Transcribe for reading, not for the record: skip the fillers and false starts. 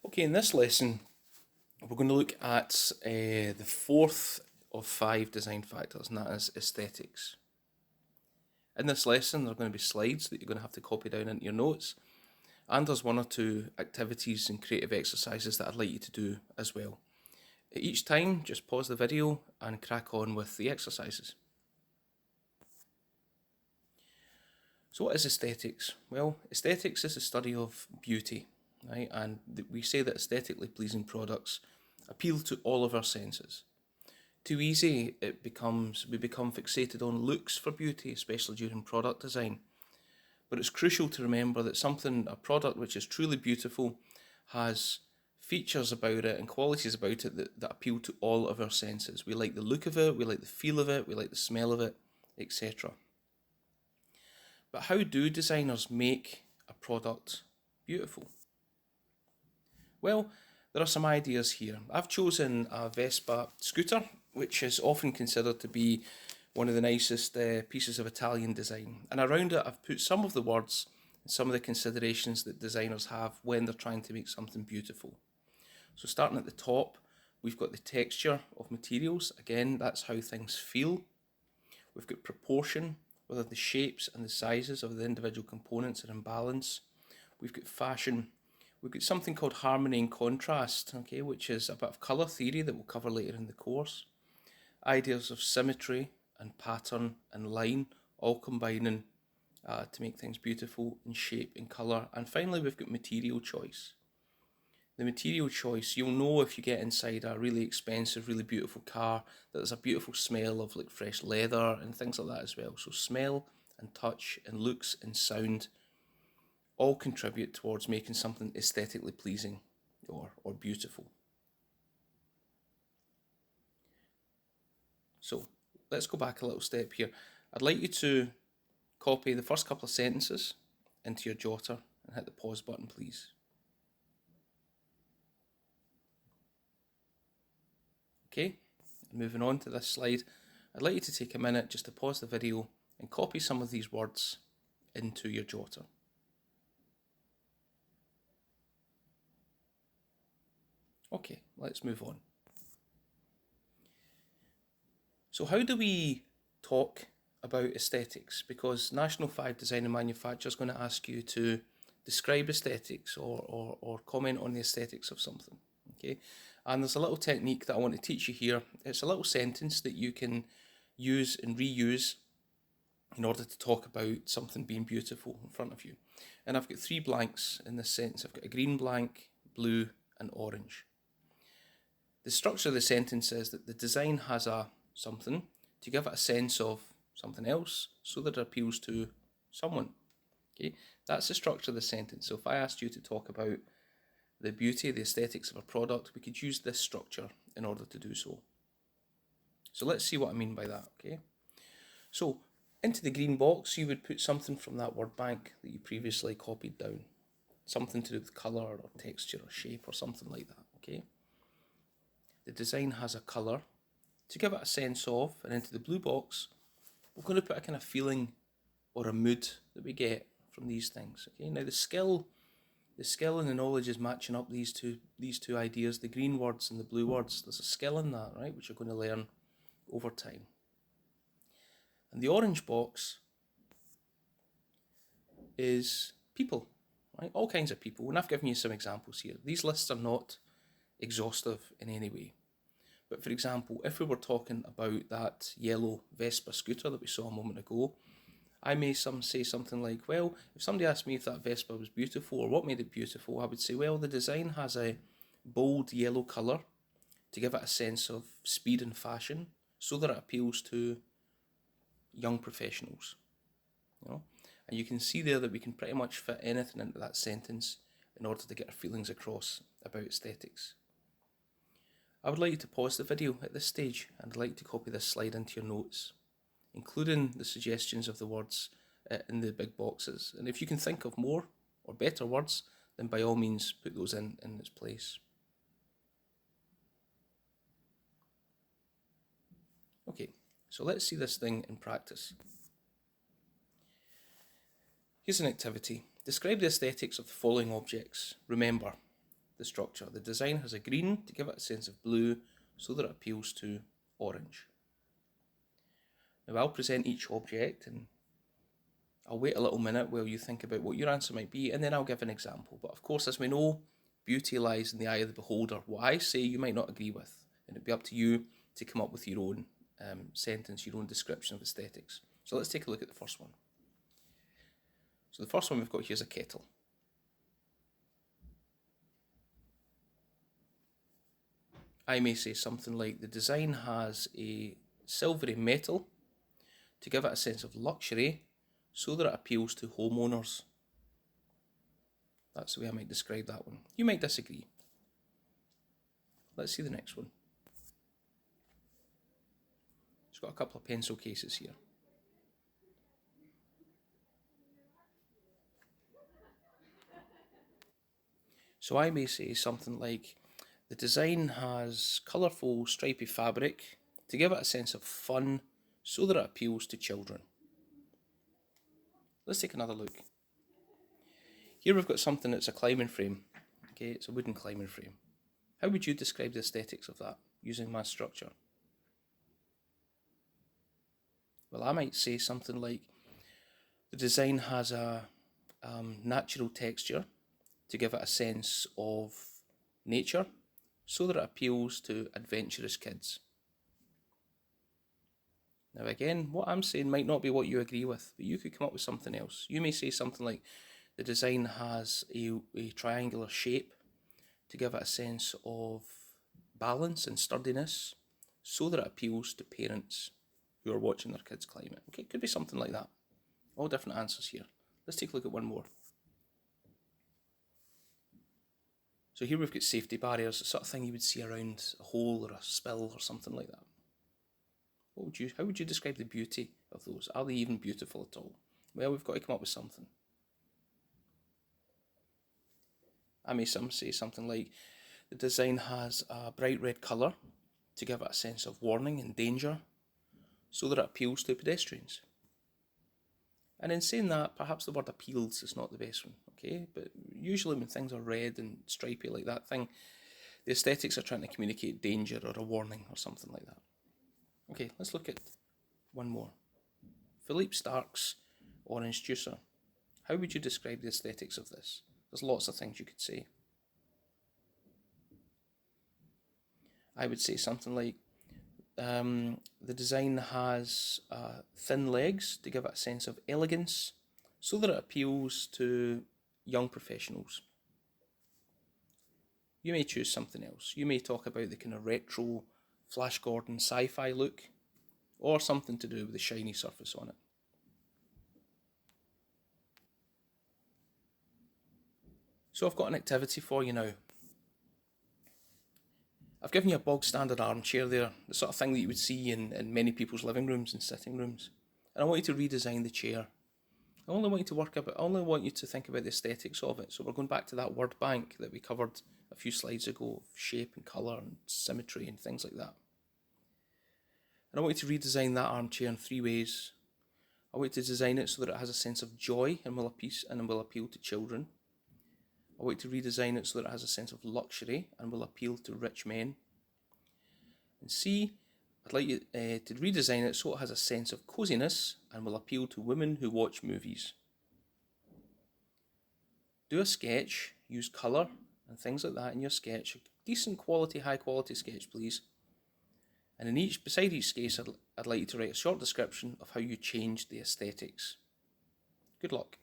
Okay, in this lesson, we're going to look at the fourth of 5 design factors, and that is aesthetics. In this lesson, there are going to be slides that you're going to have to copy down into your notes, and there's 1 or 2 activities and creative exercises that I'd like you to do as well. At each time, just pause the video and crack on with the exercises. So what is aesthetics? Well, aesthetics is the study of beauty, right? And we say that aesthetically pleasing products appeal to all of our senses. Too easy, we become fixated on looks for beauty, especially during product design. But it's crucial to remember that a product which is truly beautiful, has features about it and qualities about it that appeal to all of our senses. We like the look of it, we like the feel of it, we like the smell of it, etc. But how do designers make a product beautiful? Well, there are some ideas here. I've chosen a Vespa scooter, which is often considered to be one of the nicest pieces of Italian design. And around it, I've put some of the words and some of the considerations that designers have when they're trying to make something beautiful. So starting at the top, we've got the texture of materials. Again, that's how things feel. We've got proportion, whether the shapes and the sizes of the individual components are in balance. We've got fashion. We've got something called harmony and contrast, okay, which is a bit of colour theory that we'll cover later in the course. Ideas of symmetry and pattern and line, all combining to make things beautiful in shape and colour. And finally, we've got material choice. The material choice, you'll know if you get inside a really expensive, really beautiful car, that there's a beautiful smell of like fresh leather and things like that as well. So smell and touch and looks and sound all contribute towards making something aesthetically pleasing or beautiful. So let's go back a little step here. I'd like you to copy the first couple of sentences into your jotter and hit the pause button, please. Okay, moving on to this slide, I'd like you to take a minute just to pause the video and copy some of these words into your jotter. Okay, let's move on. So how do we talk about aesthetics? Because National 5 Design and Manufacture is going to ask you to describe aesthetics or comment on the aesthetics of something. Okay, and there's a little technique that I want to teach you here. It's a little sentence that you can use and reuse in order to talk about something being beautiful in front of you. And I've got 3 blanks in this sentence. I've got a green blank, blue and orange. The structure of the sentence says that the design has a something to give it a sense of something else so that it appeals to someone. Okay, that's the structure of the sentence. So if I asked you to talk about the beauty, the aesthetics of a product, we could use this structure in order to do so. So let's see what I mean by that, okay? So into the green box, you would put something from that word bank that you previously copied down. Something to do with colour or texture or shape or something like that, okay? The design has a colour to give it a sense of, and into the blue box, we're going to put a kind of feeling or a mood that we get from these things, okay? Now the skill and the knowledge is matching up these two ideas, the green words and the blue words. There's a skill in that, right, which you're going to learn over time. And the orange box is people, right? All kinds of people. And I've given you some examples here. These lists are not exhaustive in any way. But for example, if we were talking about that yellow Vespa scooter that we saw a moment ago, I may say something like, well, if somebody asked me if that Vespa was beautiful or what made it beautiful, I would say, well, the design has a bold yellow colour to give it a sense of speed and fashion so that it appeals to young professionals. You know? And you can see there that we can pretty much fit anything into that sentence in order to get our feelings across about aesthetics. I would like you to pause the video at this stage and I'd like to copy this slide into your notes, including the suggestions of the words in the big boxes. And if you can think of more or better words, then by all means put those in its place. Okay, so let's see this thing in practice. Here's an activity. Describe the aesthetics of the following objects. Remember, the structure. The design has a green to give it a sense of blue so that it appeals to orange. Now I'll present each object and I'll wait a little minute while you think about what your answer might be, and then I'll give an example. But of course, as we know, beauty lies in the eye of the beholder. What I say you might not agree with, and it'd be up to you to come up with your own sentence, your own description of aesthetics. So let's take a look at the first one. So the first one we've got here is a kettle. I may say something like, the design has a silvery metal to give it a sense of luxury so that it appeals to homeowners. That's the way I might describe that one. You might disagree. Let's see the next one. It's got a couple of pencil cases here. So I may say something like, the design has colourful stripy fabric to give it a sense of fun so that it appeals to children. Let's take another look. Here we've got something that's a climbing frame. Okay, it's a wooden climbing frame. How would you describe the aesthetics of that using mass structure? Well, I might say something like, the design has a natural texture to give it a sense of nature so that it appeals to adventurous kids. Now again, what I'm saying might not be what you agree with, but you could come up with something else. You may say something like, the design has a triangular shape to give it a sense of balance and sturdiness so that it appeals to parents who are watching their kids climb it. Okay, it could be something like that. All different answers here. Let's take a look at one more. So here we've got safety barriers, the sort of thing you would see around a hole or a spill or something like that. How would you describe the beauty of those? Are they even beautiful at all? Well, we've got to come up with something. I may say something like, the design has a bright red colour to give it a sense of warning and danger so that it appeals to pedestrians. And in saying that, perhaps the word appeals is not the best one, okay? But usually when things are red and stripy like that thing, the aesthetics are trying to communicate danger or a warning or something like that. Okay, let's look at one more. Philippe Stark's orange juicer. How would you describe the aesthetics of this? There's lots of things you could say. I would say something like, the design has thin legs to give it a sense of elegance so that it appeals to young professionals. You may choose something else. You may talk about the kind of retro Flash Gordon sci-fi look, or something to do with the shiny surface on it. So I've got an activity for you now. I've given you a bog standard armchair there, the sort of thing that you would see in many people's living rooms and sitting rooms. And I want you to redesign the chair. I only want you to think about the aesthetics of it. So we're going back to that word bank that we covered a few slides ago, of shape and colour and symmetry and things like that. And I want you to redesign that armchair in 3 ways. I want you to design it so that it has a sense of joy and will appeal to children. I want you to redesign it so that it has a sense of luxury and will appeal to rich men. And C, I'd like you to redesign it so it has a sense of coziness and will appeal to women who watch movies. Do a sketch, use colour and things like that in your sketch. A decent quality, high quality sketch, please. And beside each sketch, I'd like you to write a short description of how you changed the aesthetics. Good luck.